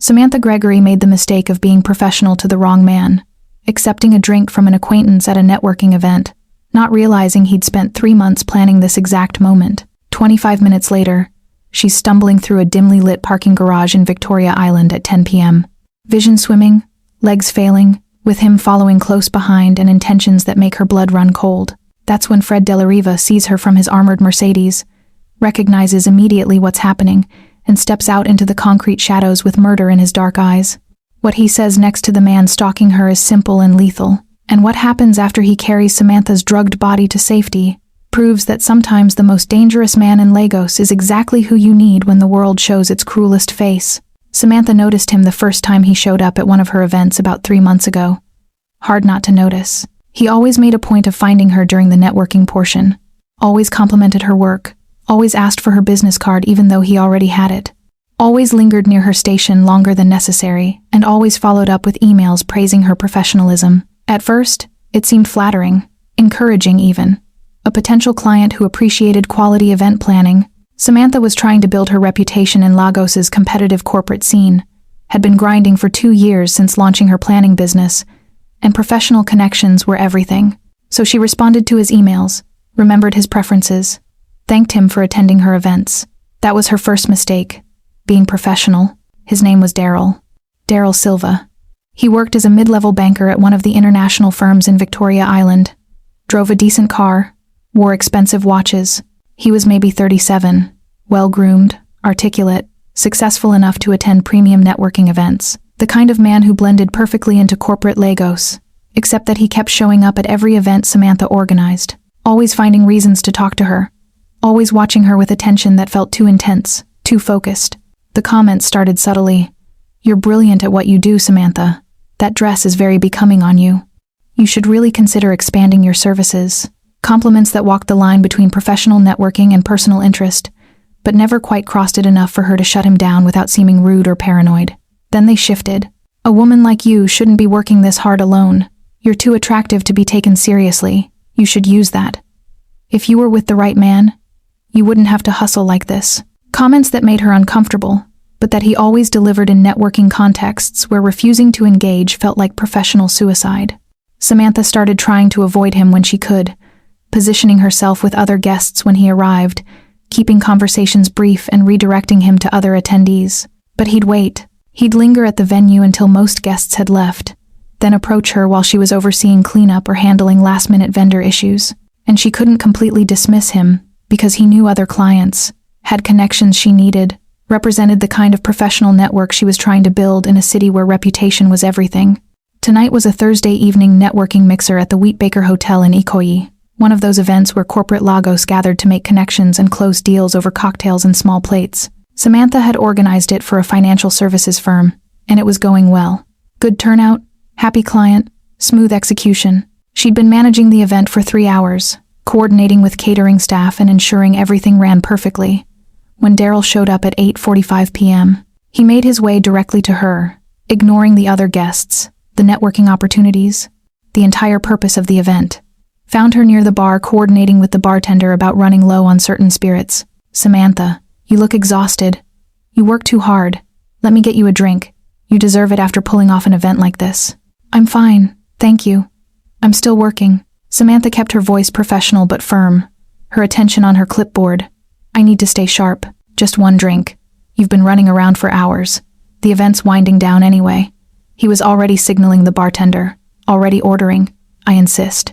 Samantha Gregory made the mistake of being professional to the wrong man, accepting a drink from an acquaintance at a networking event, not realizing he'd spent 3 months planning this exact moment. 25 minutes later, she's stumbling through a dimly lit parking garage in Victoria Island at 10 p.m. Vision swimming, legs failing, with him following close behind and intentions that make her blood run cold. That's when Fred De La Riva sees her from his armored Mercedes, recognizes immediately what's happening, and steps out into the concrete shadows with murder in his dark eyes. What he says next to the man stalking her is simple and lethal, and what happens after he carries Samantha's drugged body to safety proves that sometimes the most dangerous man in Lagos is exactly who you need when the world shows its cruelest face. Samantha noticed him the first time he showed up at one of her events about 3 months ago. Hard not to notice. He always made a point of finding her during the networking portion, always complimented her work, always asked for her business card even though he already had it, always lingered near her station longer than necessary, and always followed up with emails praising her professionalism. At first, it seemed flattering, encouraging even. A potential client who appreciated quality event planning. Samantha was trying to build her reputation in Lagos's competitive corporate scene, had been grinding for 2 years since launching her planning business, and professional connections were everything. So she responded to his emails, remembered his preferences, thanked him for attending her events. That was her first mistake, being professional. His name was Daryl Silva. He worked as a mid-level banker at one of the international firms in Victoria Island, drove a decent car, wore expensive watches. He was maybe 37, well-groomed, articulate, successful enough to attend premium networking events. The kind of man who blended perfectly into corporate Lagos, except that he kept showing up at every event Samantha organized, always finding reasons to talk to her, always watching her with attention that felt too intense, too focused. The comments started subtly. "You're brilliant at what you do, Samantha. That dress is very becoming on you. You should really consider expanding your services." Compliments that walked the line between professional networking and personal interest, but never quite crossed it enough for her to shut him down without seeming rude or paranoid. Then they shifted. "A woman like you shouldn't be working this hard alone. You're too attractive to be taken seriously. You should use that. If you were with the right man, you wouldn't have to hustle like this." Comments that made her uncomfortable, but that he always delivered in networking contexts where refusing to engage felt like professional suicide. Samantha started trying to avoid him when she could, positioning herself with other guests when he arrived, keeping conversations brief and redirecting him to other attendees. But he'd wait. He'd linger at the venue until most guests had left, then approach her while she was overseeing cleanup or handling last-minute vendor issues. And she couldn't completely dismiss him, because he knew other clients, had connections she needed, represented the kind of professional network she was trying to build in a city where reputation was everything. Tonight was a Thursday evening networking mixer at the Wheatbaker Hotel in Ikoyi, one of those events where corporate Lagos gathered to make connections and close deals over cocktails and small plates. Samantha had organized it for a financial services firm, and it was going well. Good turnout, happy client, smooth execution. She'd been managing the event for 3 hours, coordinating with catering staff and ensuring everything ran perfectly, when Daryl showed up at 8:45 p.m. He made his way directly to her, ignoring the other guests, the networking opportunities, the entire purpose of the event. Found her near the bar coordinating with the bartender about running low on certain spirits. "Samantha, you look exhausted. You work too hard. Let me get you a drink. You deserve it after pulling off an event like this." "I'm fine, thank you. I'm still working." Samantha kept her voice professional but firm, her attention on her clipboard. "I need to stay sharp. Just one drink. You've been running around for hours. The event's winding down anyway." He was already signaling the bartender, already ordering. "I insist.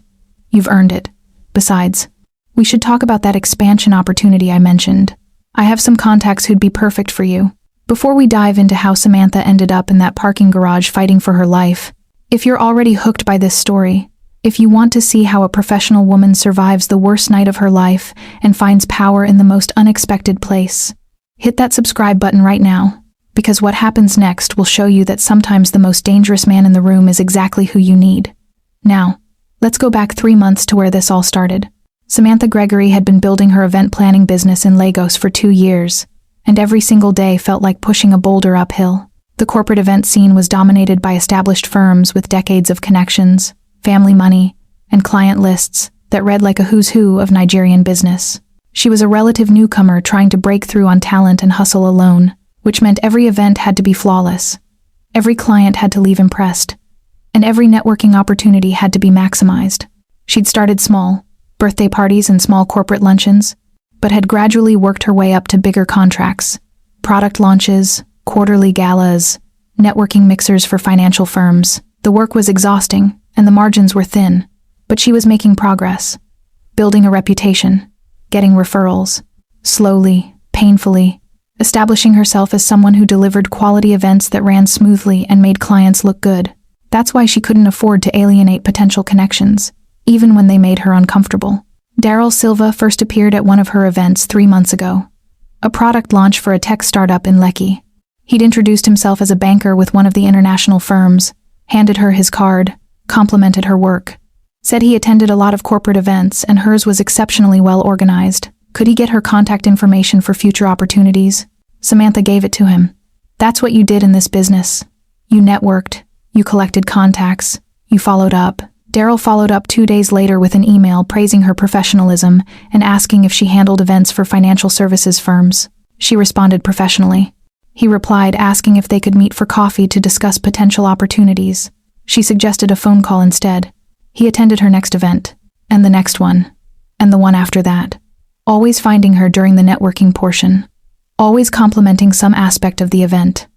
You've earned it. Besides, we should talk about that expansion opportunity I mentioned. I have some contacts who'd be perfect for you." Before we dive into how Samantha ended up in that parking garage fighting for her life, if you're already hooked by this story, if you want to see how a professional woman survives the worst night of her life and finds power in the most unexpected place, hit that subscribe button right now, because what happens next will show you that sometimes the most dangerous man in the room is exactly who you need. Now, let's go back 3 months to where this all started. Samantha Gregory had been building her event planning business in Lagos for 2 years, and every single day felt like pushing a boulder uphill. The corporate event scene was dominated by established firms with decades of connections, family money, and client lists that read like a who's who of Nigerian business. She was a relative newcomer trying to break through on talent and hustle alone, which meant every event had to be flawless. Every client had to leave impressed, and every networking opportunity had to be maximized. She'd started small, birthday parties and small corporate luncheons, but had gradually worked her way up to bigger contracts, product launches, quarterly galas, networking mixers for financial firms. The work was exhausting, and the margins were thin, but she was making progress, building a reputation, getting referrals, slowly, painfully, establishing herself as someone who delivered quality events that ran smoothly and made clients look good. That's why she couldn't afford to alienate potential connections, even when they made her uncomfortable. Daryl Silva first appeared at one of her events 3 months ago, a product launch for a tech startup in Lekki. He'd introduced himself as a banker with one of the international firms, handed her his card, complimented her work, said he attended a lot of corporate events and hers was exceptionally well organized. Could he get her contact information for future opportunities? Samantha gave it to him. That's what you did in this business. You networked, you collected contacts, you followed up. Daryl followed up 2 days later with an email praising her professionalism and asking if she handled events for financial services firms. She responded professionally. He replied asking if they could meet for coffee to discuss potential opportunities. She suggested a phone call instead. He attended her next event, and the next one, and the one after that, always finding her during the networking portion, always complimenting some aspect of the event,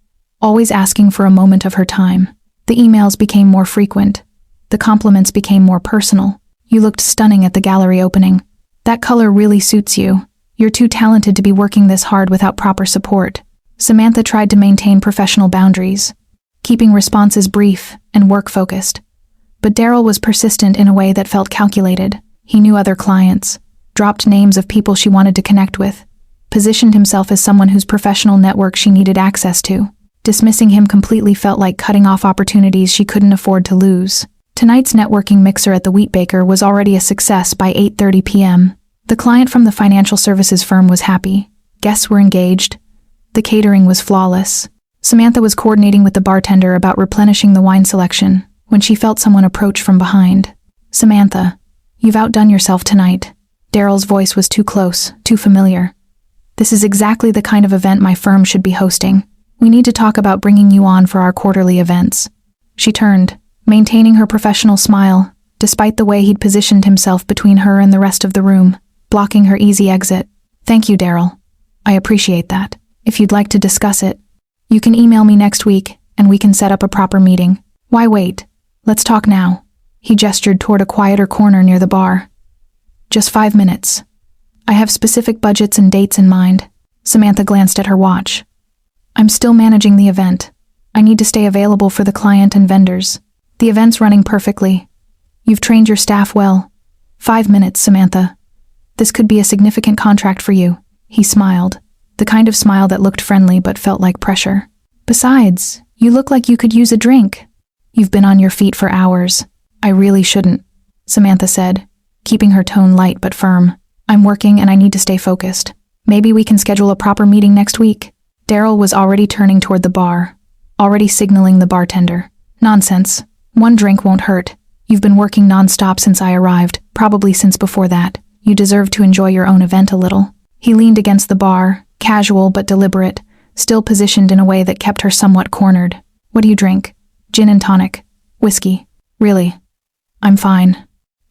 always asking for a moment of her time. The emails became more frequent. The compliments became more personal. You looked stunning at the gallery opening. That color really suits you. You're too talented to be working this hard without proper support. Samantha tried to maintain professional boundaries, keeping responses brief and work-focused. But Daryl was persistent in a way that felt calculated. He knew other clients, dropped names of people she wanted to connect with, positioned himself as someone whose professional network she needed access to. Dismissing him completely felt like cutting off opportunities she couldn't afford to lose. Tonight's networking mixer at the Wheat Baker was already a success by 8:30 p.m. The client from the financial services firm was happy. Guests were engaged. The catering was flawless. Samantha was coordinating with the bartender about replenishing the wine selection when she felt someone approach from behind. "Samantha, you've outdone yourself tonight." Daryl's voice was too close, too familiar. "This is exactly the kind of event my firm should be hosting. We need to talk about bringing you on for our quarterly events." She turned, maintaining her professional smile, despite the way he'd positioned himself between her and the rest of the room, blocking her easy exit. "Thank you, Daryl. I appreciate that. If you'd like to discuss it, you can email me next week, and we can set up a proper meeting." "Why wait? Let's talk now." He gestured toward a quieter corner near the bar. "Just 5 minutes. I have specific budgets and dates in mind." Samantha glanced at her watch. "I'm still managing the event. I need to stay available for the client and vendors. The event's running perfectly. You've trained your staff well. 5 minutes, Samantha. This could be a significant contract for you." He smiled, the kind of smile that looked friendly but felt like pressure. "Besides, you look like you could use a drink. You've been on your feet for hours." "I really shouldn't," Samantha said, keeping her tone light but firm. "I'm working and I need to stay focused. Maybe we can schedule a proper meeting next week." Daryl was already turning toward the bar, already signaling the bartender. "Nonsense. 1 drink won't hurt. You've been working non-stop since I arrived, probably since before that. You deserve to enjoy your own event a little." He leaned against the bar, casual but deliberate, still positioned in a way that kept her somewhat cornered. "What do you drink?" "Gin and tonic. Whiskey." "Really?" "I'm fine."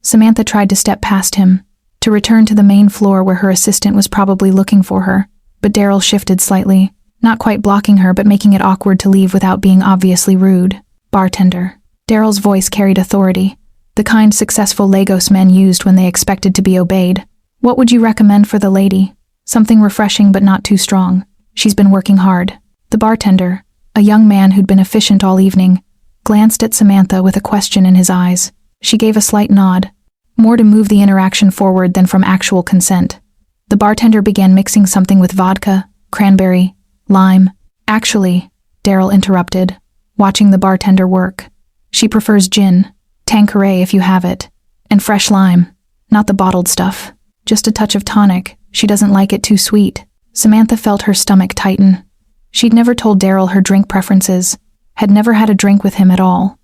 Samantha tried to step past him, to return to the main floor where her assistant was probably looking for her, but Daryl shifted slightly, not quite blocking her but making it awkward to leave without being obviously rude. "Bartender." Daryl's voice carried authority, the kind successful Lagos men used when they expected to be obeyed. "What would you recommend for the lady?" "Something refreshing but not too strong. She's been working hard." The bartender, a young man who'd been efficient all evening, glanced at Samantha with a question in his eyes. She gave a slight nod, more to move the interaction forward than from actual consent. The bartender began mixing something with vodka, cranberry, lime. "Actually," Daryl interrupted, watching the bartender work, "she prefers gin, Tanqueray if you have it, and fresh lime, not the bottled stuff. Just a touch of tonic, she doesn't like it too sweet." Samantha felt her stomach tighten. She'd never told Daryl her drink preferences, had never had a drink with him at all.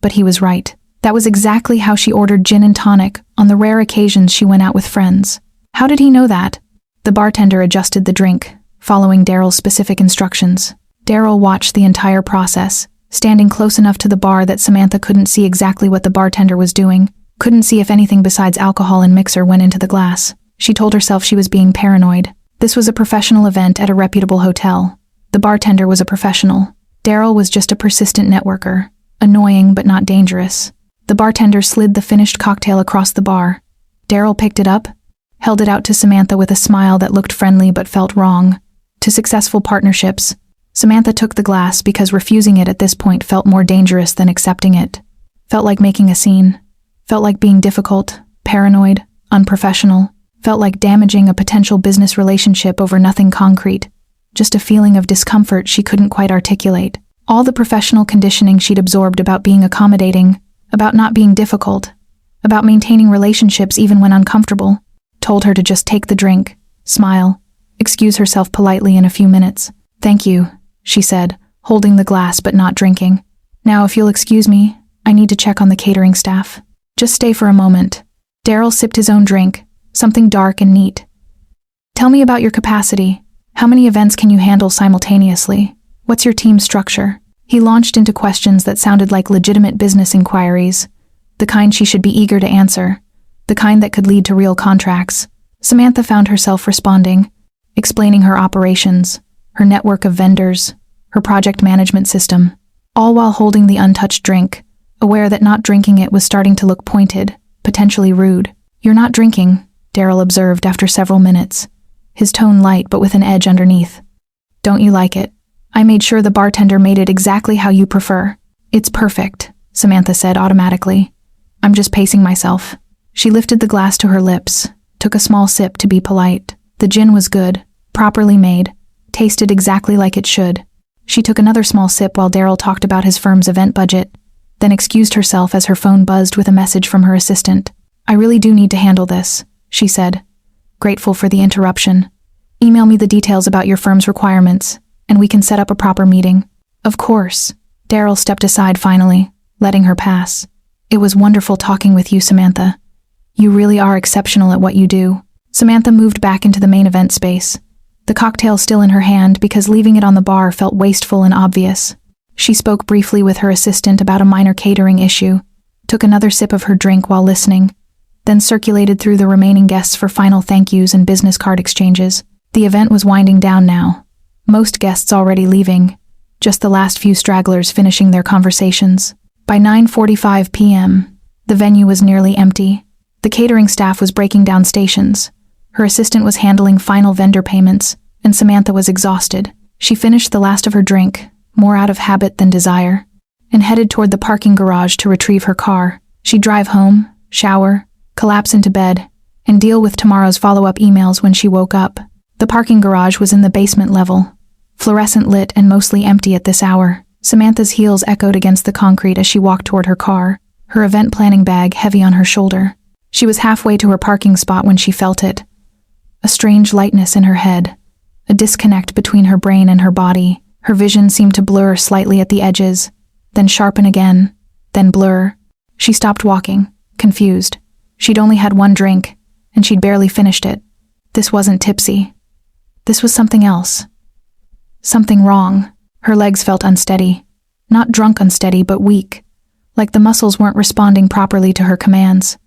But he was right. That was exactly how she ordered gin and tonic on the rare occasions she went out with friends. How did he know that? The bartender adjusted the drink, following Daryl's specific instructions. Daryl watched the entire process, standing close enough to the bar that Samantha couldn't see exactly what the bartender was doing, couldn't see if anything besides alcohol and mixer went into the glass. She told herself she was being paranoid. This was a professional event at a reputable hotel. The bartender was a professional. Daryl was just a persistent networker, annoying but not dangerous. The bartender slid the finished cocktail across the bar. Daryl picked it up, held it out to Samantha with a smile that looked friendly but felt wrong. To successful partnerships, Samantha took the glass because refusing it at this point felt more dangerous than accepting it. Felt like making a scene. Felt like being difficult, paranoid, unprofessional. Felt like damaging a potential business relationship over nothing concrete. Just a feeling of discomfort she couldn't quite articulate. All the professional conditioning she'd absorbed about being accommodating, about not being difficult, about maintaining relationships even when uncomfortable, told her to just take the drink, smile, excuse herself politely in a few minutes. "Thank you," she said, holding the glass but not drinking. "Now if you'll excuse me, I need to check on the catering staff. Just stay for a moment." Daryl sipped his own drink, something dark and neat. "Tell me about your capacity. How many events can you handle simultaneously? What's your team structure?" He launched into questions that sounded like legitimate business inquiries, the kind she should be eager to answer, the kind that could lead to real contracts. Samantha found herself responding, explaining her operations, her network of vendors, her project management system, all while holding the untouched drink, aware that not drinking it was starting to look pointed, potentially rude. "You're not drinking," Daryl observed after several minutes, his tone light but with an edge underneath. "Don't you like it? I made sure the bartender made it exactly how you prefer." "It's perfect," Samantha said automatically. "I'm just pacing myself." She lifted the glass to her lips, took a small sip to be polite. The gin was good, properly made, tasted exactly like it should. She took another small sip while Daryl talked about his firm's event budget, then excused herself as her phone buzzed with a message from her assistant. "I really do need to handle this," she said, grateful for the interruption. "Email me the details about your firm's requirements, and we can set up a proper meeting." "Of course." Daryl stepped aside finally, letting her pass. "It was wonderful talking with you, Samantha. You really are exceptional at what you do." Samantha moved back into the main event space, the cocktail still in her hand because leaving it on the bar felt wasteful and obvious. She spoke briefly with her assistant about a minor catering issue, took another sip of her drink while listening, then circulated through the remaining guests for final thank yous and business card exchanges. The event was winding down now, most guests already leaving, just the last few stragglers finishing their conversations. By 9:45 p.m., the venue was nearly empty. The catering staff was breaking down stations. Her assistant was handling final vendor payments, and Samantha was exhausted. She finished the last of her drink, more out of habit than desire, and headed toward the parking garage to retrieve her car. She'd drive home, shower, collapse into bed, and deal with tomorrow's follow-up emails when she woke up. The parking garage was in the basement level, fluorescent lit and mostly empty at this hour. Samantha's heels echoed against the concrete as she walked toward her car, her event planning bag heavy on her shoulder. She was halfway to her parking spot when she felt it. A strange lightness in her head, a disconnect between her brain and her body. Her vision seemed to blur slightly at the edges, then sharpen again, then blur. She stopped walking, confused. She'd only had one drink, and she'd barely finished it. This wasn't tipsy. This was something else. Something wrong. Her legs felt unsteady. Not drunk unsteady, but weak, like the muscles weren't responding properly to her commands.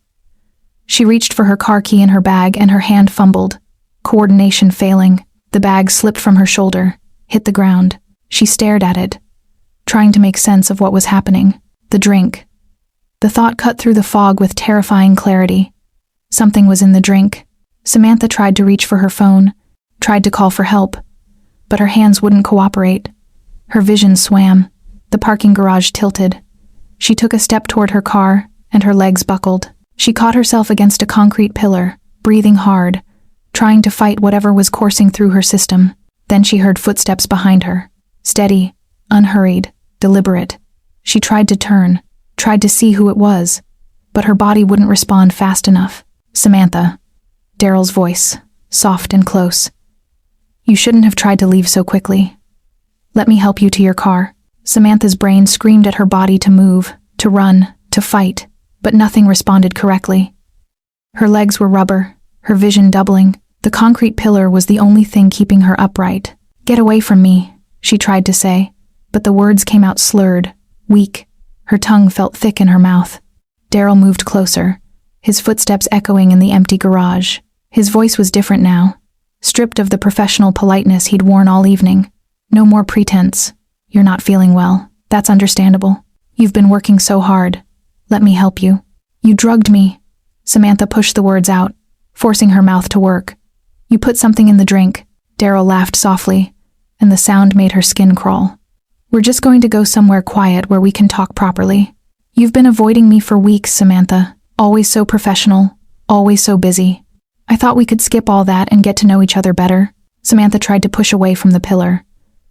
She reached for her car key in her bag and her hand fumbled, coordination failing. The bag slipped from her shoulder, hit the ground. She stared at it, trying to make sense of what was happening. The drink. The thought cut through the fog with terrifying clarity. Something was in the drink. Samantha tried to reach for her phone, tried to call for help, but her hands wouldn't cooperate. Her vision swam. The parking garage tilted. She took a step toward her car, and her legs buckled. She caught herself against a concrete pillar, breathing hard, trying to fight whatever was coursing through her system. Then she heard footsteps behind her. Steady, unhurried, deliberate. She tried to turn, tried to see who it was, but her body wouldn't respond fast enough. "Samantha." Daryl's voice, soft and close. "You shouldn't have tried to leave so quickly. Let me help you to your car." Samantha's brain screamed at her body to move, to run, to fight, but nothing responded correctly. Her legs were rubber, her vision doubling. The concrete pillar was the only thing keeping her upright. "Get away from me," she tried to say, but the words came out slurred, weak. Her tongue felt thick in her mouth. Daryl moved closer, his footsteps echoing in the empty garage. His voice was different now, stripped of the professional politeness he'd worn all evening. "No more pretense. You're not feeling well. That's understandable. You've been working so hard. Let me help you." "You drugged me." Samantha pushed the words out, forcing her mouth to work. "You put something in the drink." Daryl laughed softly, and the sound made her skin crawl. "We're just going to go somewhere quiet where we can talk properly. You've been avoiding me for weeks, Samantha. Always so professional, always so busy. I thought we could skip all that and get to know each other better." Samantha tried to push away from the pillar,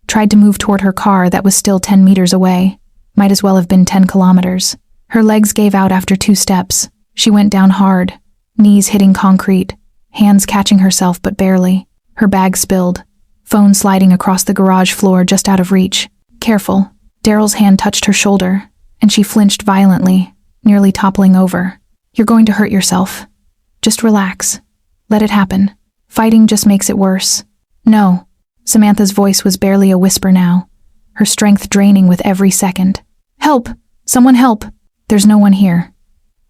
tried to move toward her car that was still 10 meters away. Might as well have been 10 kilometers. Her legs gave out after 2 steps. She went down hard, knees hitting concrete, hands catching herself but barely. Her bag spilled, phone sliding across the garage floor just out of reach. "Careful." Daryl's hand touched her shoulder, and she flinched violently, nearly toppling over. "You're going to hurt yourself. Just relax. Let it happen. Fighting just makes it worse." "No." Samantha's voice was barely a whisper now, her strength draining with every second. "Help! Someone help! There's no one here.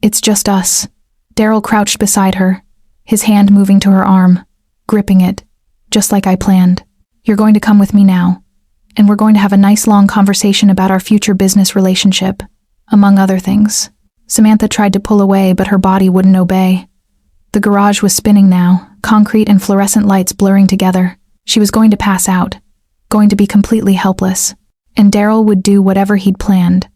It's just us." Daryl crouched beside her, his hand moving to her arm, gripping it, just like I planned. "You're going to come with me now, and we're going to have a nice long conversation about our future business relationship, among other things." Samantha tried to pull away, but her body wouldn't obey. The garage was spinning now, concrete and fluorescent lights blurring together. She was going to pass out, going to be completely helpless, and Daryl would do whatever he'd planned,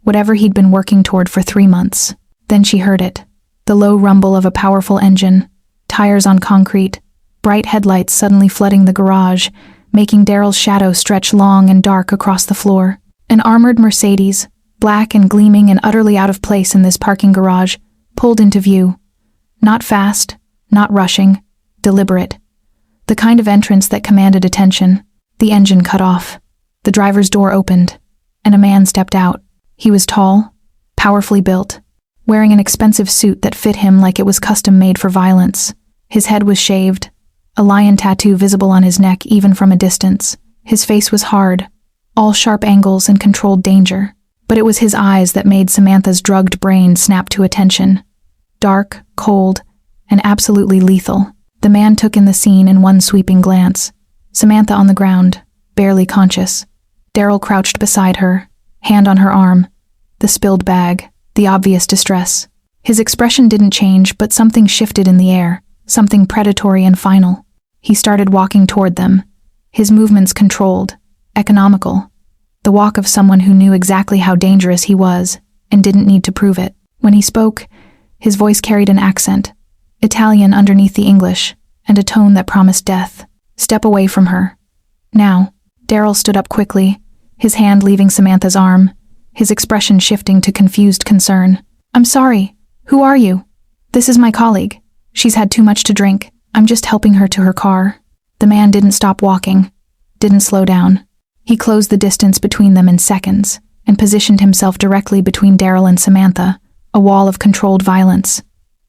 whatever he'd been working toward for 3 months. Then she heard it, the low rumble of a powerful engine, tires on concrete, bright headlights suddenly flooding the garage, making Daryl's shadow stretch long and dark across the floor. An armored Mercedes, black and gleaming and utterly out of place in this parking garage, pulled into view. Not fast, not rushing, deliberate. The kind of entrance that commanded attention. The engine cut off. The driver's door opened, and a man stepped out. He was tall, powerfully built, wearing an expensive suit that fit him like it was custom-made for violence. His head was shaved, a lion tattoo visible on his neck even from a distance. His face was hard, all sharp angles and controlled danger. But it was his eyes that made Samantha's drugged brain snap to attention. Dark, cold, and absolutely lethal. The man took in the scene in one sweeping glance. Samantha on the ground, barely conscious. Daryl crouched beside her, hand on her arm. The spilled bag, the obvious distress. His expression didn't change, but something shifted in the air, something predatory and final. He started walking toward them, his movements controlled, economical. The walk of someone who knew exactly how dangerous he was and didn't need to prove it. When he spoke, his voice carried an accent, Italian underneath the English, and a tone that promised death. "Step away from her. Now." Daryl stood up quickly, his hand leaving Samantha's arm, his expression shifting to confused concern. "I'm sorry. Who are you?" "This is my colleague. She's had too much to drink. I'm just helping her to her car." The man didn't stop walking, didn't slow down. He closed the distance between them in seconds and positioned himself directly between Daryl and Samantha, a wall of controlled violence.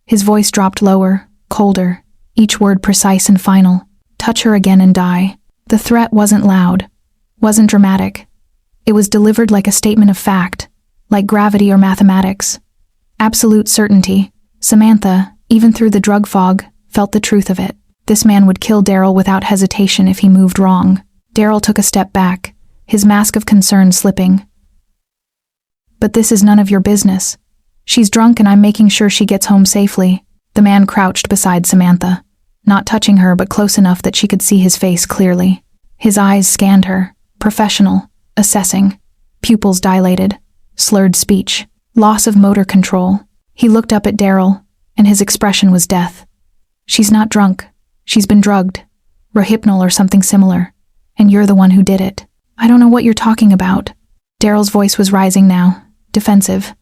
His voice dropped lower, colder, each word precise and final. "Touch her again and die." The threat wasn't loud, wasn't dramatic. It was delivered like a statement of fact, like gravity or mathematics. Absolute certainty. Samantha, even through the drug fog, felt the truth of it. This man would kill Daryl without hesitation if he moved wrong. Daryl took a step back, his mask of concern slipping. "But this is none of your business. She's drunk and I'm making sure she gets home safely." The man crouched beside Samantha, not touching her but close enough that she could see his face clearly. His eyes scanned her, professional, assessing, pupils dilated, slurred speech, loss of motor control. He looked up at Daryl, and his expression was death. "She's not drunk. She's been drugged. Rohypnol or something similar. And you're the one who did it." "I don't know what you're talking about." Daryl's voice was rising now, defensive.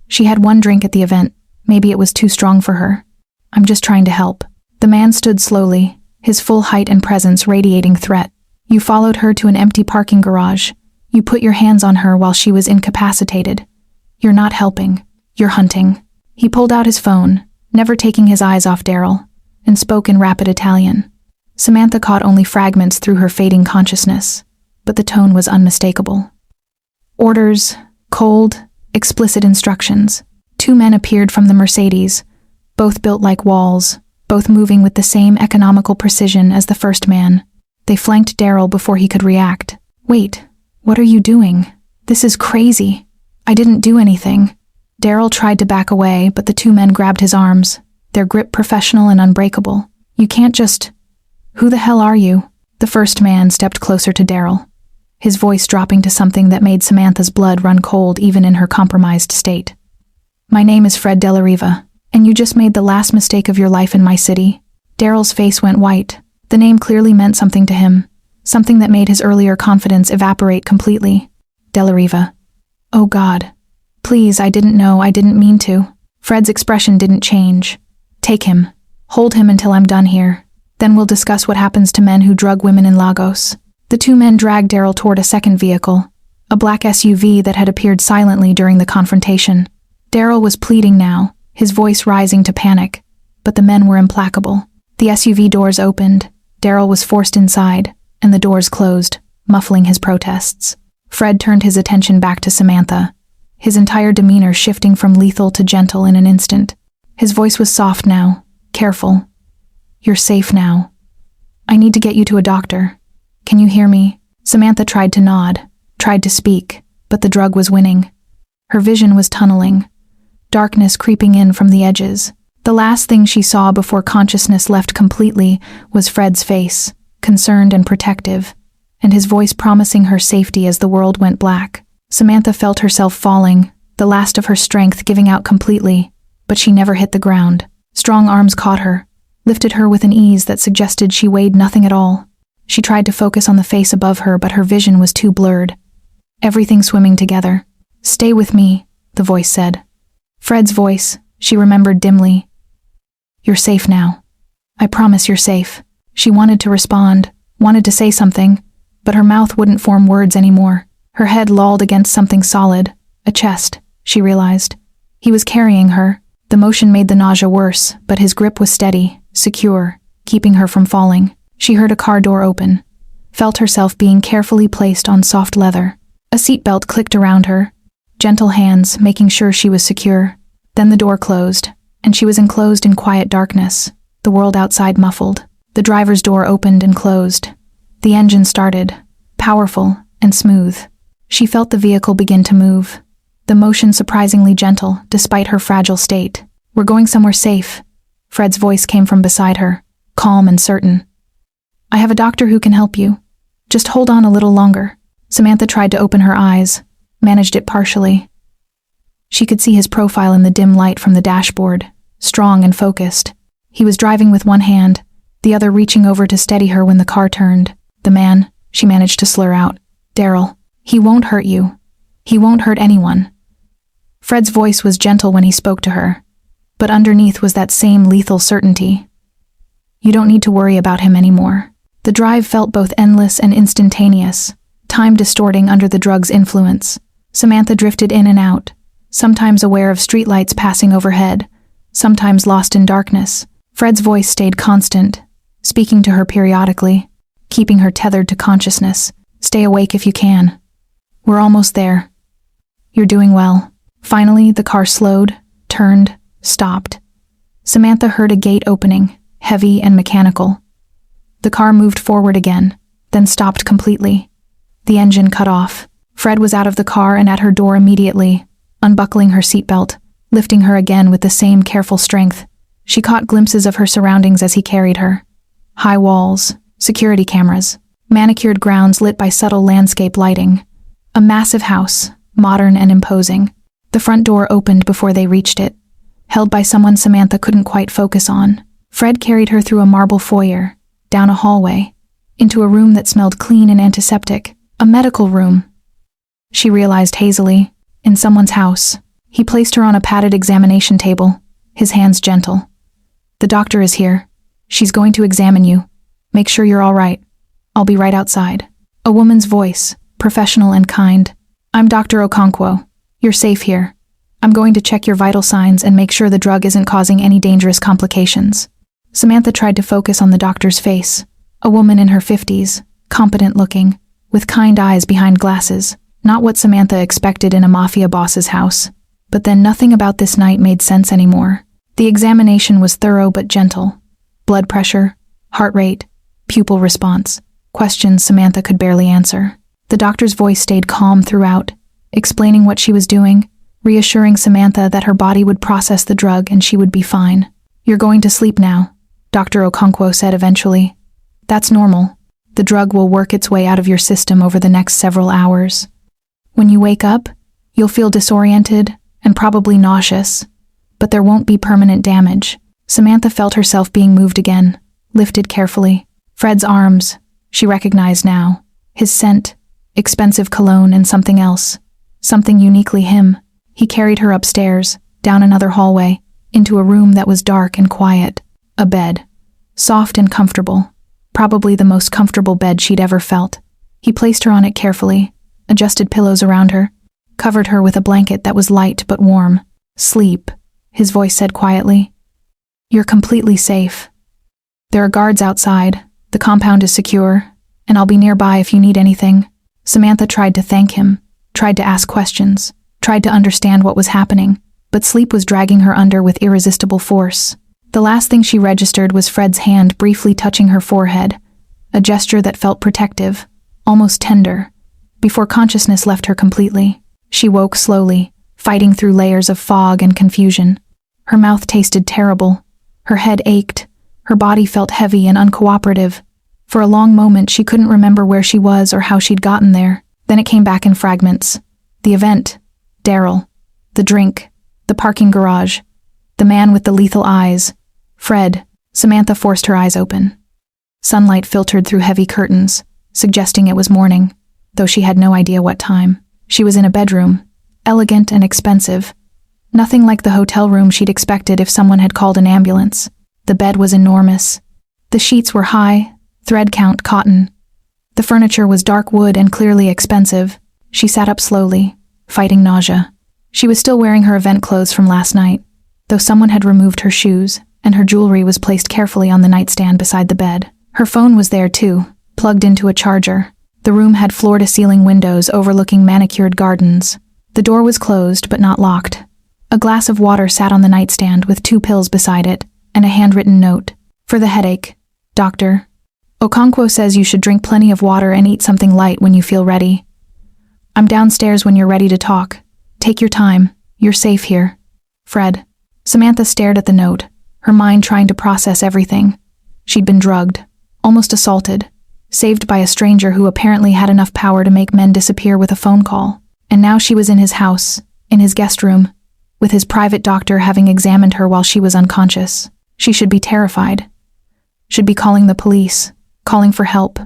"She had one drink at the event. Maybe it was too strong for her. I'm just trying to help." The man stood slowly, his full height and presence radiating threat. "You followed her to an empty parking garage. You put your hands on her while she was incapacitated. You're not helping. You're hunting." He pulled out his phone, never taking his eyes off Daryl, and spoke in rapid Italian. Samantha caught only fragments through her fading consciousness, but the tone was unmistakable. Orders, cold, explicit instructions. 2 men appeared from the Mercedes, both built like walls, both moving with the same economical precision as the first man. They flanked Daryl before he could react. "Wait, what are you doing? This is crazy. I didn't do anything." Daryl tried to back away, but the 2 men grabbed his arms, their grip professional and unbreakable. "You can't just... Who the hell are you?" The first man stepped closer to Daryl, his voice dropping to something that made Samantha's blood run cold even in her compromised state. "My name is Fred Dellariva, and you just made the last mistake of your life in my city." Daryl's face went white. The name clearly meant something to him, something that made his earlier confidence evaporate completely. Dellariva. "Oh God. Please, I didn't know, I didn't mean to." Fred's expression didn't change. "Take him. Hold him until I'm done here. Then we'll discuss what happens to men who drug women in Lagos." The 2 men dragged Daryl toward a second vehicle, a black SUV that had appeared silently during the confrontation. Daryl was pleading now, his voice rising to panic, but the men were implacable. The SUV doors opened, Daryl was forced inside, and the doors closed, muffling his protests. Fred turned his attention back to Samantha, his entire demeanor shifting from lethal to gentle in an instant. His voice was soft now, careful. "You're safe now. I need to get you to a doctor. Can you hear me?" Samantha tried to nod, tried to speak, but the drug was winning. Her vision was tunneling, darkness creeping in from the edges. The last thing she saw before consciousness left completely was Fred's face, concerned and protective, and his voice promising her safety as the world went black. Samantha felt herself falling, the last of her strength giving out completely, but she never hit the ground. Strong arms caught her, lifted her with an ease that suggested she weighed nothing at all. She tried to focus on the face above her, but her vision was too blurred. Everything swimming together. "Stay with me," the voice said. Fred's voice, she remembered dimly. "You're safe now. I promise you're safe." She wanted to respond, wanted to say something, but her mouth wouldn't form words anymore. Her head lolled against something solid, a chest, she realized. He was carrying her. The motion made the nausea worse, but his grip was steady, secure, keeping her from falling. She heard a car door open, felt herself being carefully placed on soft leather. A seatbelt clicked around her, gentle hands making sure she was secure. Then the door closed, and she was enclosed in quiet darkness, the world outside muffled. The driver's door opened and closed. The engine started, powerful and smooth. She felt the vehicle begin to move, the motion surprisingly gentle despite her fragile state. "We're going somewhere safe." Fred's voice came from beside her, calm and certain. "I have a doctor who can help you. Just hold on a little longer." Samantha tried to open her eyes, managed it partially. She could see his profile in the dim light from the dashboard, strong and focused. He was driving with one hand, the other reaching over to steady her when the car turned. "The man," she managed to slur out. "Daryl. He won't hurt you. He won't hurt anyone." Fred's voice was gentle when he spoke to her, but underneath was that same lethal certainty. "You don't need to worry about him anymore." The drive felt both endless and instantaneous, time distorting under the drug's influence. Samantha drifted in and out, sometimes aware of streetlights passing overhead, sometimes lost in darkness. Fred's voice stayed constant, speaking to her periodically, keeping her tethered to consciousness. "Stay awake if you can. We're almost there. You're doing well." Finally, the car slowed, turned, stopped. Samantha heard a gate opening, heavy and mechanical. The car moved forward again, then stopped completely. The engine cut off. Fred was out of the car and at her door immediately, unbuckling her seatbelt, lifting her again with the same careful strength. She caught glimpses of her surroundings as he carried her. High walls, security cameras, manicured grounds lit by subtle landscape lighting. A massive house, modern and imposing. The front door opened before they reached it, held by someone Samantha couldn't quite focus on. Fred carried her through a marble foyer, down a hallway, into a room that smelled clean and antiseptic. A medical room, she realized hazily, in someone's house. He placed her on a padded examination table, his hands gentle. "The doctor is here. She's going to examine you. Make sure you're all right. I'll be right outside." A woman's voice, professional and kind. "I'm Dr. Okonkwo. You're safe here. I'm going to check your vital signs and make sure the drug isn't causing any dangerous complications." Samantha tried to focus on the doctor's face, a woman in her 50s, competent looking, with kind eyes behind glasses. Not what Samantha expected in a mafia boss's house. But then nothing about this night made sense anymore. The examination was thorough but gentle. Blood pressure, heart rate, pupil response. Questions Samantha could barely answer. The doctor's voice stayed calm throughout, explaining what she was doing, reassuring Samantha that her body would process the drug and she would be fine. "You're going to sleep now," Dr. Okonkwo said eventually. "That's normal. The drug will work its way out of your system over the next several hours. When you wake up, you'll feel disoriented and probably nauseous, but there won't be permanent damage." Samantha felt herself being moved again, lifted carefully. Fred's arms, she recognized now. His scent, expensive cologne, and something else. Something uniquely him. He carried her upstairs, down another hallway, into a room that was dark and quiet. A bed. Soft and comfortable. Probably the most comfortable bed she'd ever felt. He placed her on it carefully, adjusted pillows around her, covered her with a blanket that was light but warm. "Sleep," his voice said quietly. "You're completely safe. There are guards outside, the compound is secure, and I'll be nearby if you need anything." Samantha tried to thank him, tried to ask questions, tried to understand what was happening, but sleep was dragging her under with irresistible force. The last thing she registered was Fred's hand briefly touching her forehead, a gesture that felt protective, almost tender, before consciousness left her completely. She woke slowly, fighting through layers of fog and confusion. Her mouth tasted terrible. Her head ached. Her body felt heavy and uncooperative. For a long moment, she couldn't remember where she was or how she'd gotten there. Then it came back in fragments. The event, Daryl, the drink, the parking garage, the man with the lethal eyes, Fred. Samantha forced her eyes open. Sunlight filtered through heavy curtains, suggesting it was morning, though she had no idea what time. She was in a bedroom, elegant and expensive. Nothing like the hotel room she'd expected if someone had called an ambulance. The bed was enormous. The sheets were high, thread count cotton. The furniture was dark wood and clearly expensive. She sat up slowly, fighting nausea. She was still wearing her event clothes from last night, though someone had removed her shoes, and her jewelry was placed carefully on the nightstand beside the bed. Her phone was there too, plugged into a charger. The room had floor-to-ceiling windows overlooking manicured gardens. The door was closed but not locked. A glass of water sat on the nightstand with 2 pills beside it, and a handwritten note. "For the headache, Doctor. Okonkwo says you should drink plenty of water and eat something light when you feel ready. I'm downstairs when you're ready to talk. Take your time. You're safe here. Fred." Samantha stared at the note, her mind trying to process everything. She'd been drugged, almost assaulted, saved by a stranger who apparently had enough power to make men disappear with a phone call. And now she was in his house, in his guest room, with his private doctor having examined her while she was unconscious. She should be terrified. Should be calling the police, calling for help.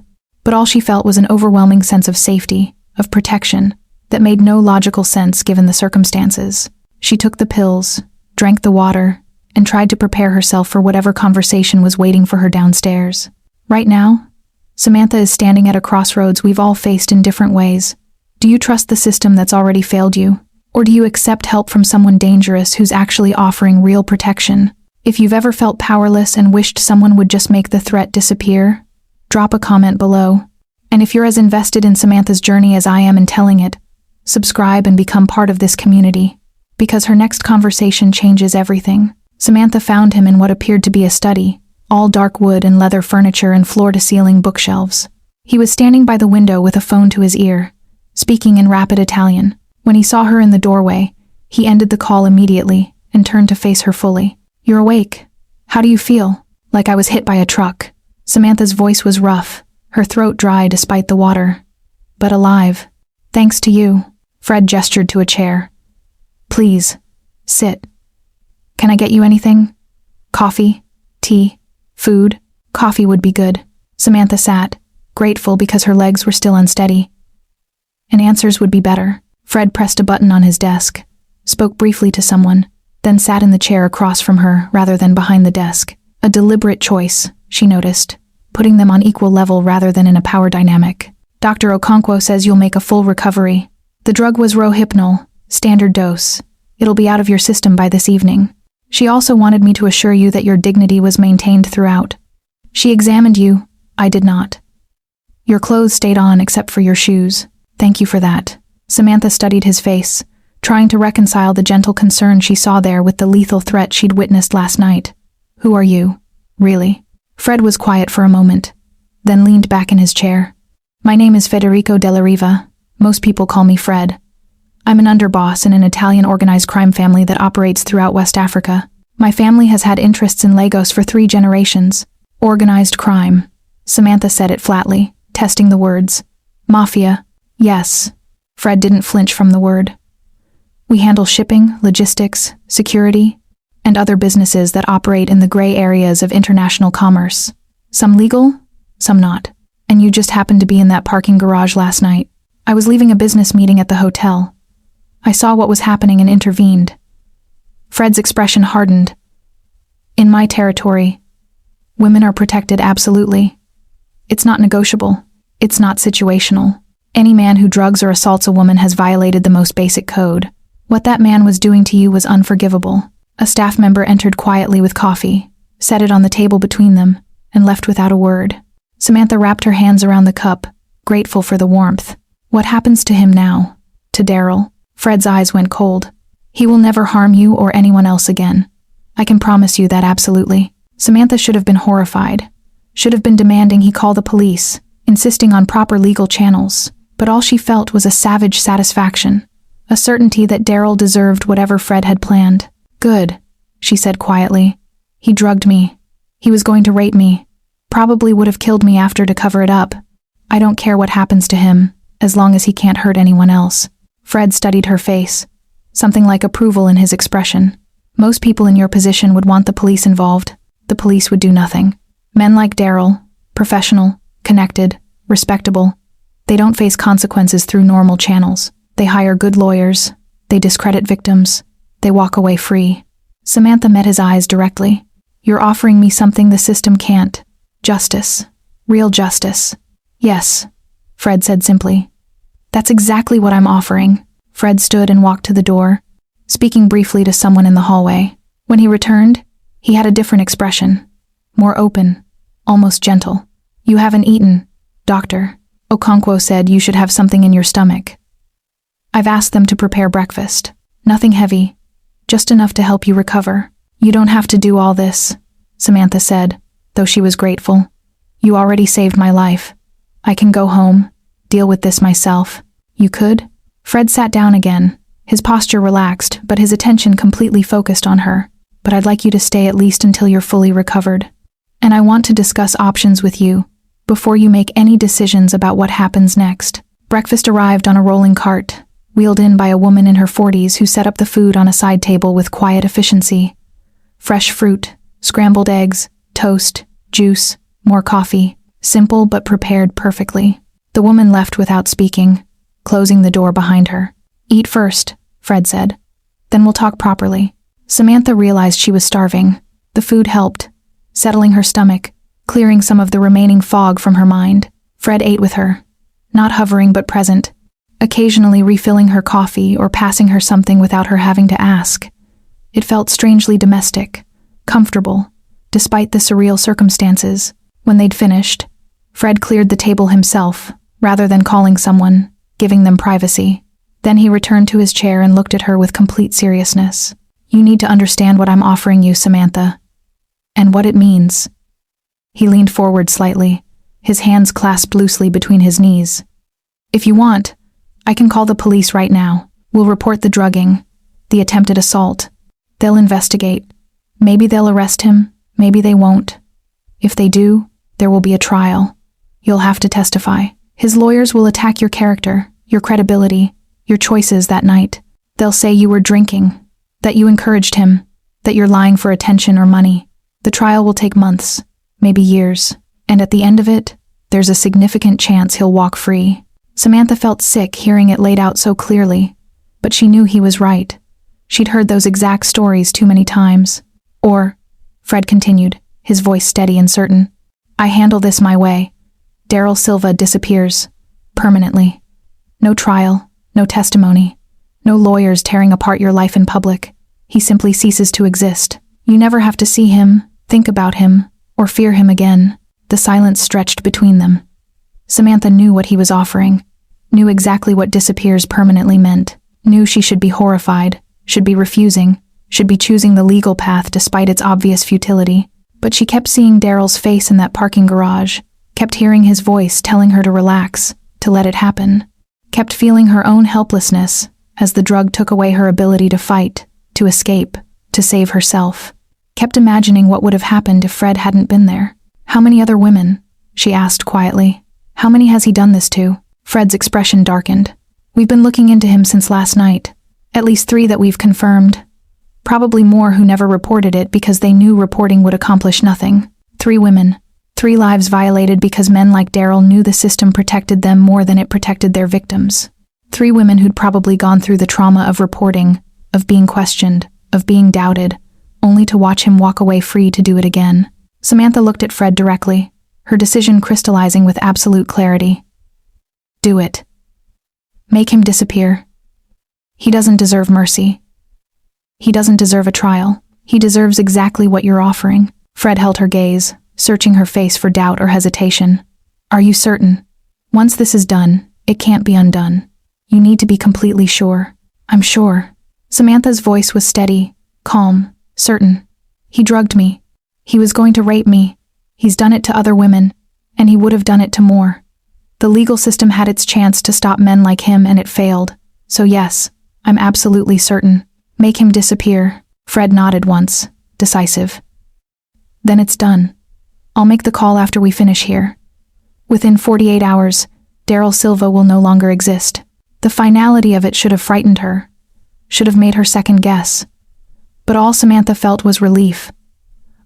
But all she felt was an overwhelming sense of safety, of protection, that made no logical sense given the circumstances. She took the pills, drank the water, and tried to prepare herself for whatever conversation was waiting for her downstairs. Right now, Samantha is standing at a crossroads we've all faced in different ways. Do you trust the system that's already failed you? Or do you accept help from someone dangerous who's actually offering real protection? If you've ever felt powerless and wished someone would just make the threat disappear, drop a comment below. And if you're as invested in Samantha's journey as I am in telling it, subscribe and become part of this community. Because her next conversation changes everything. Samantha found him in what appeared to be a study, all dark wood and leather furniture and floor-to-ceiling bookshelves. He was standing by the window with a phone to his ear, speaking in rapid Italian. When he saw her in the doorway, he ended the call immediately and turned to face her fully. "You're awake. How do you feel?" "Like I was hit by a truck." Samantha's voice was rough, her throat dry despite the water. "But alive. Thanks to you." Fred gestured to a chair. "Please, sit. Can I get you anything? Coffee? Tea? Food?" "Coffee would be good." Samantha sat, grateful because her legs were still unsteady. "And answers would be better." Fred pressed a button on his desk, spoke briefly to someone, then sat in the chair across from her rather than behind the desk. A deliberate choice, she noticed, putting them on equal level rather than in a power dynamic. "Dr. Okonkwo says you'll make a full recovery. The drug was Rohypnol, standard dose. It'll be out of your system by this evening." She also wanted me to assure you that your dignity was maintained throughout. She examined you. I did not. Your clothes stayed on except for your shoes. Thank you for that. Samantha studied his face, trying to reconcile the gentle concern she saw there with the lethal threat she'd witnessed last night. Who are you? Really? Fred was quiet for a moment, then leaned back in his chair. My name is Federico Della Riva. Most people call me Fred. I'm an underboss in an Italian organized crime family that operates throughout West Africa. My family has had interests in Lagos for 3 generations. Organized crime. Samantha said it flatly, testing the words. Mafia. Yes. Fred didn't flinch from the word. We handle shipping, logistics, security, and other businesses that operate in the gray areas of international commerce. Some legal, some not. And you just happened to be in that parking garage last night. I was leaving a business meeting at the hotel. I saw what was happening and intervened. Fred's expression hardened. In my territory, women are protected absolutely. It's not negotiable. It's not situational. Any man who drugs or assaults a woman has violated the most basic code. What that man was doing to you was unforgivable. A staff member entered quietly with coffee, set it on the table between them, and left without a word. Samantha wrapped her hands around the cup, grateful for the warmth. What happens to him now? To Daryl? Fred's eyes went cold. He will never harm you or anyone else again. I can promise you that absolutely. Samantha should have been horrified. Should have been demanding he call the police, insisting on proper legal channels. But all she felt was a savage satisfaction, a certainty that Daryl deserved whatever Fred had planned. Good, she said quietly. He drugged me. He was going to rape me. Probably would have killed me after to cover it up. I don't care what happens to him, as long as he can't hurt anyone else. Fred studied her face, something like approval in his expression. Most people in your position would want the police involved. The police would do nothing. Men like Daryl, professional, connected, respectable, they don't face consequences through normal channels. They hire good lawyers. They discredit victims. They walk away free. Samantha met his eyes directly. You're offering me something the system can't. Justice. Real justice. Yes, Fred said simply. That's exactly what I'm offering. Fred stood and walked to the door, speaking briefly to someone in the hallway. When he returned, he had a different expression. More open, almost gentle. You haven't eaten, Doctor. Okonkwo said you should have something in your stomach. I've asked them to prepare breakfast. Nothing heavy, just enough to help you recover. You don't have to do all this, Samantha said, though she was grateful. You already saved my life. I can go home, deal with this myself. You could? Fred sat down again, his posture relaxed, but his attention completely focused on her. But I'd like you to stay at least until you're fully recovered. And I want to discuss options with you before you make any decisions about what happens next. Breakfast arrived on a rolling cart, wheeled in by a woman in her 40s who set up the food on a side table with quiet efficiency. Fresh fruit, scrambled eggs, toast, juice, more coffee, simple but prepared perfectly. The woman left without speaking, closing the door behind her. Eat first, Fred said. Then we'll talk properly. Samantha realized she was starving. The food helped, settling her stomach, clearing some of the remaining fog from her mind. Fred ate with her, not hovering but present, occasionally refilling her coffee or passing her something without her having to ask. It felt strangely domestic, comfortable, despite the surreal circumstances. When they'd finished, Fred cleared the table himself, rather than calling someone, giving them privacy. Then he returned to his chair and looked at her with complete seriousness. You need to understand what I'm offering you, Samantha, and what it means. He leaned forward slightly, his hands clasped loosely between his knees. If you want, I can call the police right now. We'll report the drugging, the attempted assault. They'll investigate. Maybe they'll arrest him, maybe they won't. If they do, there will be a trial. You'll have to testify. His lawyers will attack your character, your credibility, your choices that night. They'll say you were drinking, that you encouraged him, that you're lying for attention or money. The trial will take months, maybe years, and at the end of it, there's a significant chance he'll walk free. Samantha felt sick hearing it laid out so clearly, but she knew he was right. She'd heard those exact stories too many times. Or, Fred continued, his voice steady and certain, I handle this my way. Daryl Silva disappears. Permanently. No trial, no testimony, no lawyers tearing apart your life in public. he simply ceases to exist. You never have to see him, think about him, or fear him again. The silence stretched between them. Samantha knew what he was offering, knew exactly what disappears permanently meant, knew she should be horrified, should be refusing, should be choosing the legal path despite its obvious futility. But she kept seeing Daryl's face in that parking garage, kept hearing his voice telling her to relax, to let it happen, kept feeling her own helplessness as the drug took away her ability to fight, to escape, to save herself. Kept imagining what would have happened if Fred hadn't been there. How many other women? She asked quietly. How many has he done this to? Fred's expression darkened. We've been looking into him since last night. At least 3 that we've confirmed. Probably more who never reported it because they knew reporting would accomplish nothing. 3 women. 3 lives violated because men like Daryl knew the system protected them more than it protected their victims. 3 women who'd probably gone through the trauma of reporting, of being questioned, of being doubted, only to watch him walk away free to do it again. Samantha looked at Fred directly, her decision crystallizing with absolute clarity. Do it. Make him disappear. He doesn't deserve mercy. He doesn't deserve a trial. He deserves exactly what you're offering. Fred held her gaze, searching her face for doubt or hesitation. Are you certain? Once this is done, it can't be undone. You need to be completely sure. I'm sure. Samantha's voice was steady, calm, certain. He drugged me. He was going to rape me. He's done it to other women, and he would have done it to more. The legal system had its chance to stop men like him and it failed. So yes, I'm absolutely certain. Make him disappear. Fred nodded once, decisive. Then it's done. I'll make the call after we finish here. Within 48 hours, Daryl Silva will no longer exist. The finality of it should have frightened her, should have made her second guess. But all Samantha felt was relief.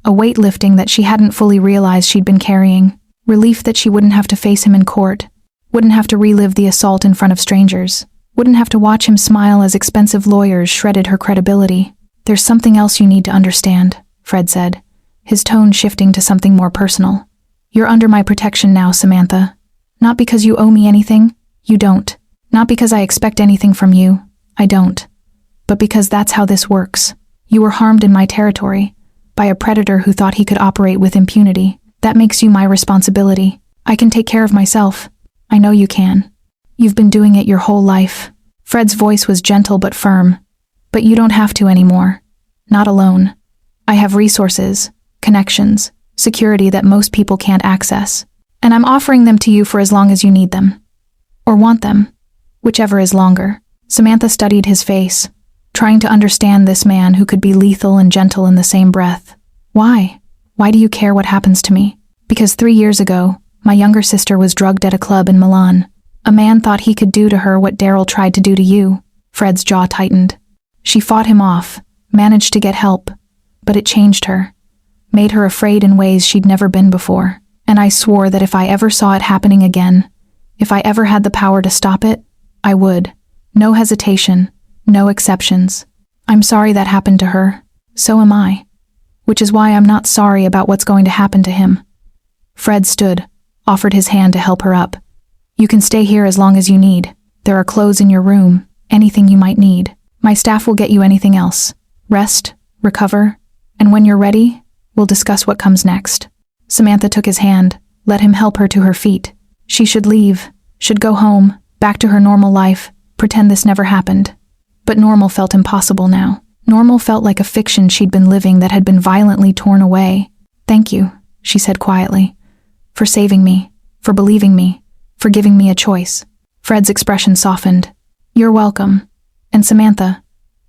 A weight lifting that she hadn't fully realized she'd been carrying. Relief that she wouldn't have to face him in court, wouldn't have to relive the assault in front of strangers, wouldn't have to watch him smile as expensive lawyers shredded her credibility. There's something else you need to understand, Fred said, his tone shifting to something more personal. You're under my protection now, Samantha. Not because you owe me anything, you don't. Not because I expect anything from you, I don't. But because that's how this works. You were harmed in my territory, by a predator who thought he could operate with impunity. That makes you my responsibility. I can take care of myself. I know you can. You've been doing it your whole life. Fred's voice was gentle but firm. But you don't have to anymore. Not alone. I have resources, connections, security that most people can't access. And I'm offering them to you for as long as you need them. Or want them. Whichever is longer. Samantha studied his face, trying to understand this man who could be lethal and gentle in the same breath. Why? Why do you care what happens to me? Because 3 years ago, my younger sister was drugged at a club in Milan. A man thought he could do to her what Daryl tried to do to you. Fred's jaw tightened. She fought him off, managed to get help, but it changed her, made her afraid in ways she'd never been before. And I swore that if I ever saw it happening again, if I ever had the power to stop it, I would. No hesitation, no exceptions. I'm sorry that happened to her. So am I. Which is why I'm not sorry about what's going to happen to him. Fred stood, offered his hand to help her up. You can stay here as long as you need. There are clothes in your room, anything you might need. My staff will get you anything else. Rest, recover, and when you're ready, we'll discuss what comes next. Samantha took his hand, let him help her to her feet. She should leave, should go home, back to her normal life, pretend this never happened. But normal felt impossible now. Normal felt like a fiction she'd been living that had been violently torn away. Thank you, she said quietly, for saving me, for believing me, for giving me a choice. Fred's expression softened. You're welcome. And Samantha,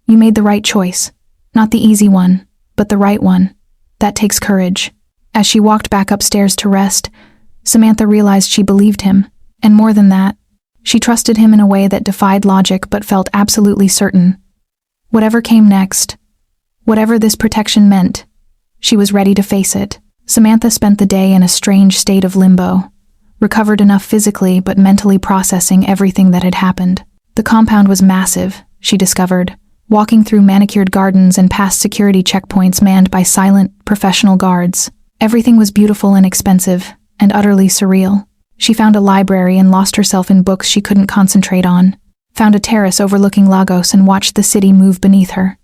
you made the right choice. Not the easy one, but the right one. That takes courage. As she walked back upstairs to rest, Samantha realized she believed him, and more than that, she trusted him in a way that defied logic but felt absolutely certain. Whatever came next, whatever this protection meant, she was ready to face it. Samantha spent the day in a strange state of limbo, recovered enough physically but mentally processing everything that had happened. The compound was massive, she discovered, walking through manicured gardens and past security checkpoints manned by silent, professional guards. Everything was beautiful and expensive, and utterly surreal. She found a library and lost herself in books she couldn't concentrate on, found a terrace overlooking Lagos and watched the city move beneath her.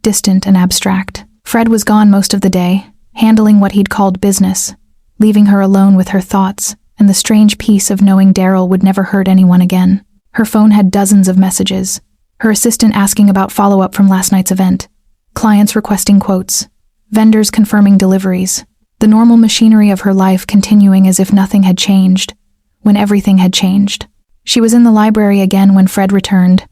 distant and abstract. Fred was gone most of the day, handling what he'd called business, leaving her alone with her thoughts and the strange peace of knowing Daryl would never hurt anyone again. Her phone had dozens of messages. Her assistant asking about follow-up from last night's event. Clients requesting quotes. Vendors confirming deliveries. The normal machinery of her life continuing as if nothing had changed, when everything had changed. She was in the library again when Fred returned.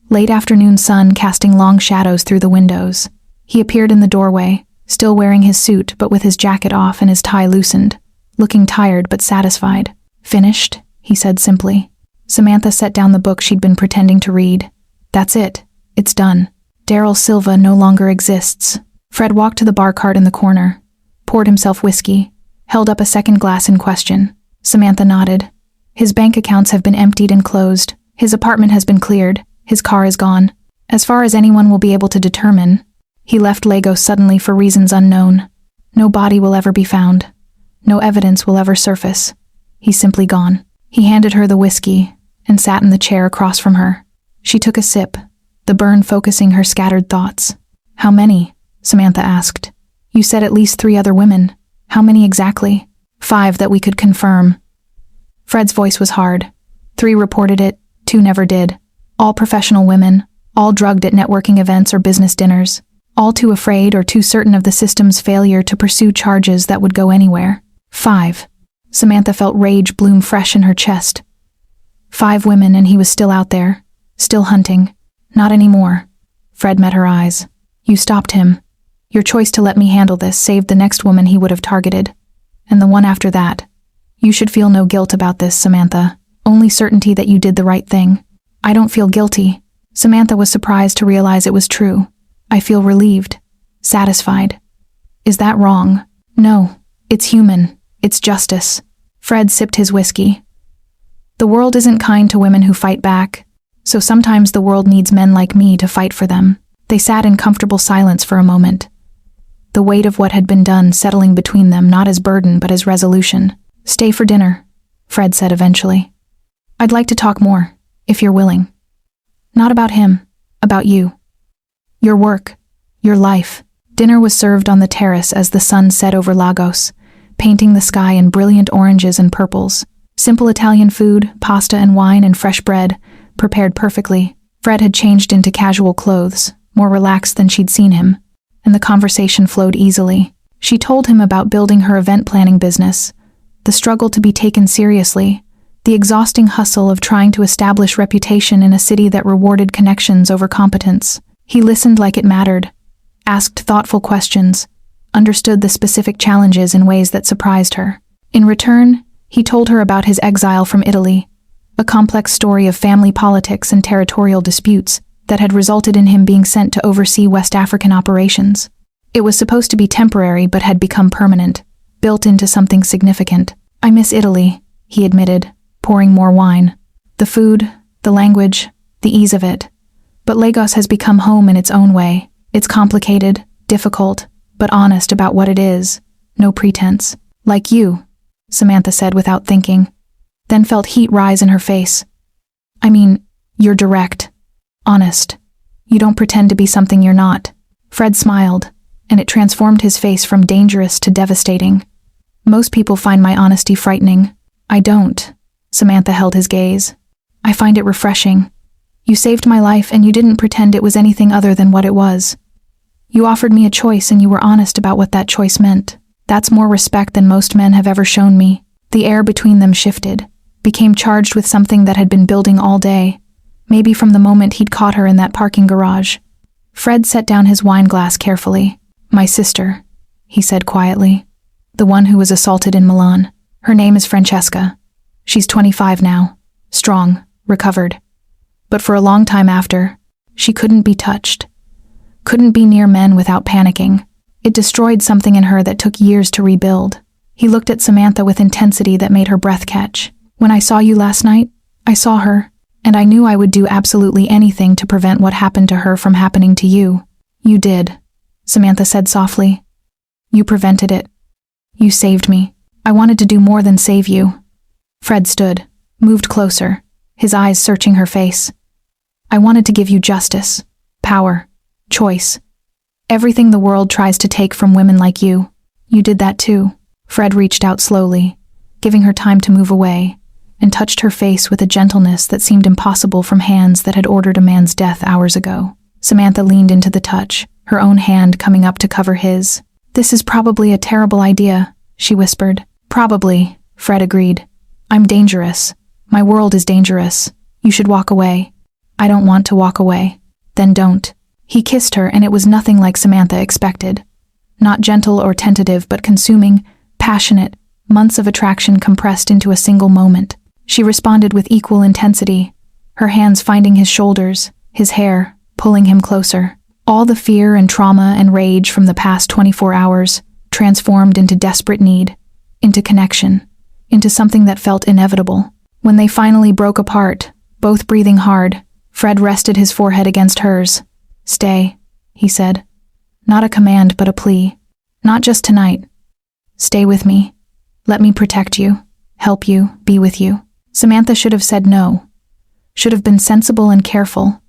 Late afternoon sun casting long shadows through the windows. He appeared in the doorway, still wearing his suit but with his jacket off and his tie loosened, looking tired but satisfied. "Finished?" he said simply. Samantha set down the book she'd been pretending to read. "That's it. It's done. Daryl Silva no longer exists." Fred walked to the bar cart in the corner, poured himself whiskey, held up a second glass in question. Samantha nodded. "His bank accounts have been emptied and closed. His apartment has been cleared. His car is gone. As far as anyone will be able to determine, he left Lagos suddenly for reasons unknown. No body will ever be found. No evidence will ever surface. He's simply gone." He handed her the whiskey and sat in the chair across from her. She took a sip, the burn focusing her scattered thoughts. "How many?" Samantha asked. "You said at least 3 other women. How many exactly?" 5 that we could confirm." Fred's voice was hard. 3 reported it, 2 never did. All professional women, all drugged at networking events or business dinners, all too afraid or too certain of the system's failure to pursue charges that would go anywhere. 5. Samantha felt rage bloom fresh in her chest. 5 women and he was still out there, still hunting. Not anymore. Fred met her eyes. "You stopped him. Your choice to let me handle this saved the next woman he would have targeted. And the one after that. You should feel no guilt about this, Samantha. Only certainty that you did the right thing." "I don't feel guilty." Samantha was surprised to realize it was true. "I feel relieved. Satisfied." "Is that wrong?" "No. It's human. It's justice." Fred sipped his whiskey. "The world isn't kind to women who fight back, so sometimes the world needs men like me to fight for them." They sat in comfortable silence for a moment. The weight of what had been done settling between them not as burden but as resolution. "Stay for dinner," Fred said eventually. "I'd like to talk more, if you're willing. Not about him, about you. Your work, your life." Dinner was served on the terrace as the sun set over Lagos, painting the sky in brilliant oranges and purples. Simple Italian food, pasta and wine and fresh bread, prepared perfectly. Fred had changed into casual clothes, more relaxed than she'd seen him, and the conversation flowed easily. She told him about building her event planning business, the struggle to be taken seriously, the exhausting hustle of trying to establish reputation in a city that rewarded connections over competence. He listened like it mattered, asked thoughtful questions, understood the specific challenges in ways that surprised her. In return, he told her about his exile from Italy, a complex story of family politics and territorial disputes that had resulted in him being sent to oversee West African operations. It was supposed to be temporary but had become permanent, built into something significant. "I miss Italy," he admitted, pouring more wine. "The food, the language, the ease of it. But Lagos has become home in its own way. It's complicated, difficult, but honest about what it is. No pretense. Like you," Samantha said without thinking, then felt heat rise in her face. "I mean, you're direct. Honest. You don't pretend to be something you're not." Fred smiled, and it transformed his face from dangerous to devastating. "Most people find my honesty frightening. I don't." Samantha held his gaze. "I find it refreshing. You saved my life and you didn't pretend it was anything other than what it was. You offered me a choice and you were honest about what that choice meant. That's more respect than most men have ever shown me." The air between them shifted, became charged with something that had been building all day, maybe from the moment he'd caught her in that parking garage. Fred set down his wine glass carefully. "My sister," he said quietly. "The one who was assaulted in Milan. Her name is Francesca. She's 25 now. Strong, recovered. But for a long time after, she couldn't be touched. Couldn't be near men without panicking. It destroyed something in her that took years to rebuild." He looked at Samantha with intensity that made her breath catch. "When I saw you last night, I saw her, and I knew I would do absolutely anything to prevent what happened to her from happening to you." "You did," Samantha said softly. "You prevented it. You saved me. I wanted to do more than save you." Fred stood, moved closer, his eyes searching her face. "I wanted to give you justice, power, choice. Everything the world tries to take from women like you. You did that too. Fred reached out slowly, giving her time to move away, and touched her face with a gentleness that seemed impossible from hands that had ordered a man's death hours ago. Samantha leaned into the touch, her own hand coming up to cover his. "This is probably a terrible idea," she whispered. "Probably," Fred agreed. "I'm dangerous. My world is dangerous. You should walk away." "I don't want to walk away." "Then don't." He kissed her, and it was nothing like Samantha expected. Not gentle or tentative, but consuming, passionate, months of attraction compressed into a single moment. She responded with equal intensity, her hands finding his shoulders, his hair, pulling him closer. All the fear and trauma and rage from the past 24 hours transformed into desperate need, into connection, into something that felt inevitable. When they finally broke apart, both breathing hard, Fred rested his forehead against hers. "Stay," he said. Not a command, but a plea. "Not just tonight. Stay with me. Let me protect you, help you, be with you." Samantha should have said no. Should have been sensible and careful.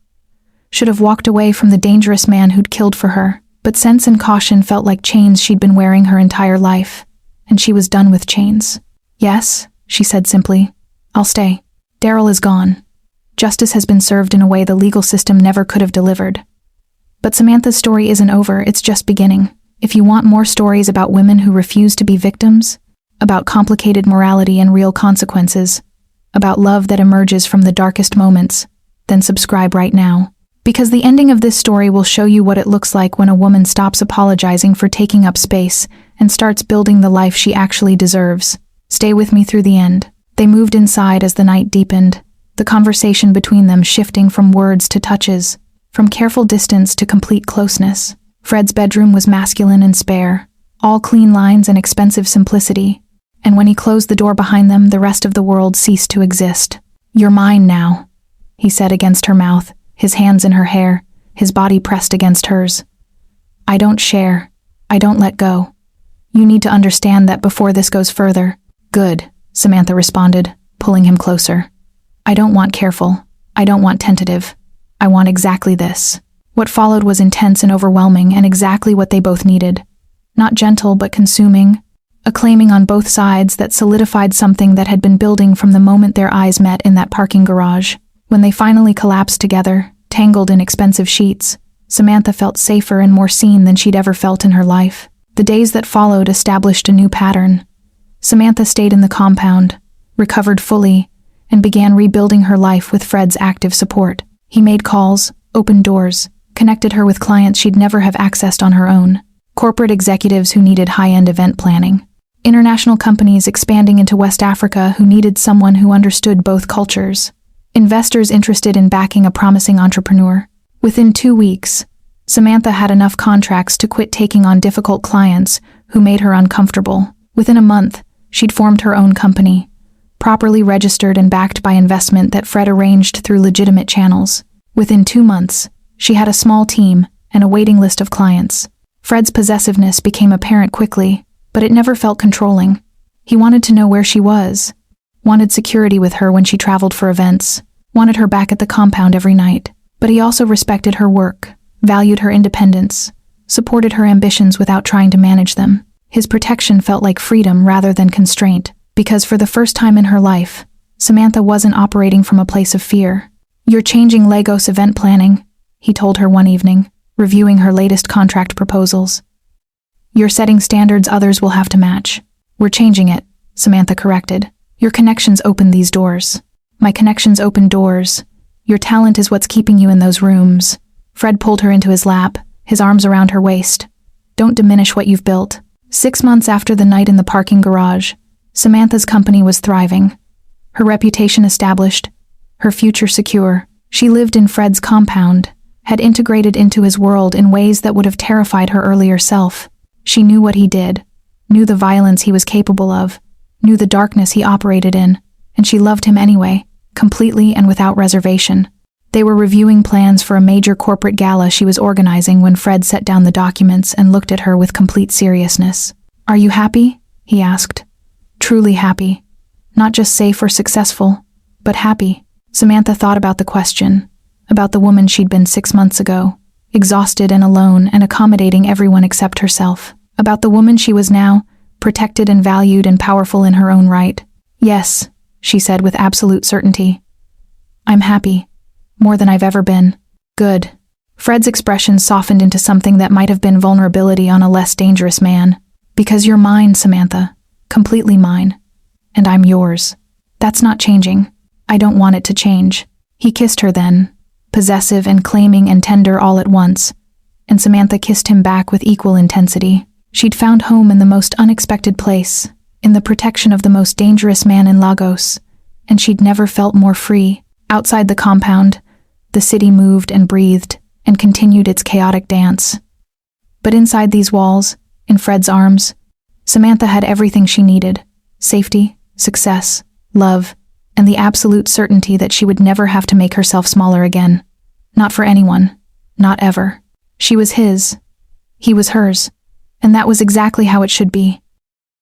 Should have walked away from the dangerous man who'd killed for her. But sense and caution felt like chains she'd been wearing her entire life, and she was done with chains. "Yes," she said simply. "I'll stay. Daryl is gone. Justice has been served in a way the legal system never could have delivered. But Samantha's story isn't over, it's just beginning. If you want more stories about women who refuse to be victims, about complicated morality and real consequences, about love that emerges from the darkest moments, then subscribe right now. Because the ending of this story will show you what it looks like when a woman stops apologizing for taking up space and starts building the life she actually deserves. Stay with me through the end. They moved inside as the night deepened, the conversation between them shifting from words to touches, from careful distance to complete closeness. Fred's bedroom was masculine and spare, all clean lines and expensive simplicity, and when he closed the door behind them, the rest of the world ceased to exist. "You're mine now," he said against her mouth, his hands in her hair, his body pressed against hers. "I don't share. I don't let go. You need to understand that before this goes further." "Good," Samantha responded, pulling him closer. "I don't want careful. I don't want tentative. I want exactly this." What followed was intense and overwhelming, and exactly what they both needed. Not gentle, but consuming, a claiming on both sides that solidified something that had been building from the moment their eyes met in that parking garage. When they finally collapsed together, tangled in expensive sheets, Samantha felt safer and more seen than she'd ever felt in her life. The days that followed established a new pattern. Samantha stayed in the compound, recovered fully, and began rebuilding her life with Fred's active support. He made calls, opened doors, connected her with clients she'd never have accessed on her own. Corporate executives who needed high-end event planning. International companies expanding into West Africa who needed someone who understood both cultures. Investors interested in backing a promising entrepreneur. Within 2 weeks, Samantha had enough contracts to quit taking on difficult clients who made her uncomfortable. Within a month, she'd formed her own company, properly registered and backed by investment that Fred arranged through legitimate channels. Within 2 months, she had a small team and a waiting list of clients. Fred's possessiveness became apparent quickly, but it never felt controlling. He wanted to know where she was, wanted security with her when she traveled for events, wanted her back at the compound every night. But he also respected her work, valued her independence, supported her ambitions without trying to manage them. His protection felt like freedom rather than constraint, because for the first time in her life, Samantha wasn't operating from a place of fear. "You're changing Lagos event planning," he told her one evening, reviewing her latest contract proposals. "You're setting standards others will have to match." "We're changing it," Samantha corrected. "Your connections open these doors." "My connections open doors. Your talent is what's keeping you in those rooms." Fred pulled her into his lap, his arms around her waist. "Don't diminish what you've built." 6 months after the night in the parking garage, Samantha's company was thriving. Her reputation established, her future secure. She lived in Fred's compound, had integrated into his world in ways that would have terrified her earlier self. She knew what he did, knew the violence he was capable of, knew the darkness he operated in, and she loved him anyway, completely and without reservation. They were reviewing plans for a major corporate gala she was organizing when Fred set down the documents and looked at her with complete seriousness. "Are you happy?" he asked. "Truly happy. Not just safe or successful, but happy." Samantha thought about the question, about the woman she'd been 6 months ago, exhausted and alone and accommodating everyone except herself. About the woman she was now, protected and valued and powerful in her own right. Yes, she said with absolute certainty. I'm happy. More than I've ever been. Good. Fred's expression softened into something that might have been vulnerability on a less dangerous man. Because you're mine, Samantha. Completely mine. And I'm yours. That's not changing. I don't want it to change. He kissed her then, possessive and claiming and tender all at once, and Samantha kissed him back with equal intensity. She'd found home in the most unexpected place, in the protection of the most dangerous man in Lagos, and she'd never felt more free. Outside the compound, the city moved and breathed and continued its chaotic dance. But inside these walls, in Fred's arms, Samantha had everything she needed: safety, success, love, and the absolute certainty that she would never have to make herself smaller again. Not for anyone. Not ever. She was his. He was hers. And that was exactly how it should be.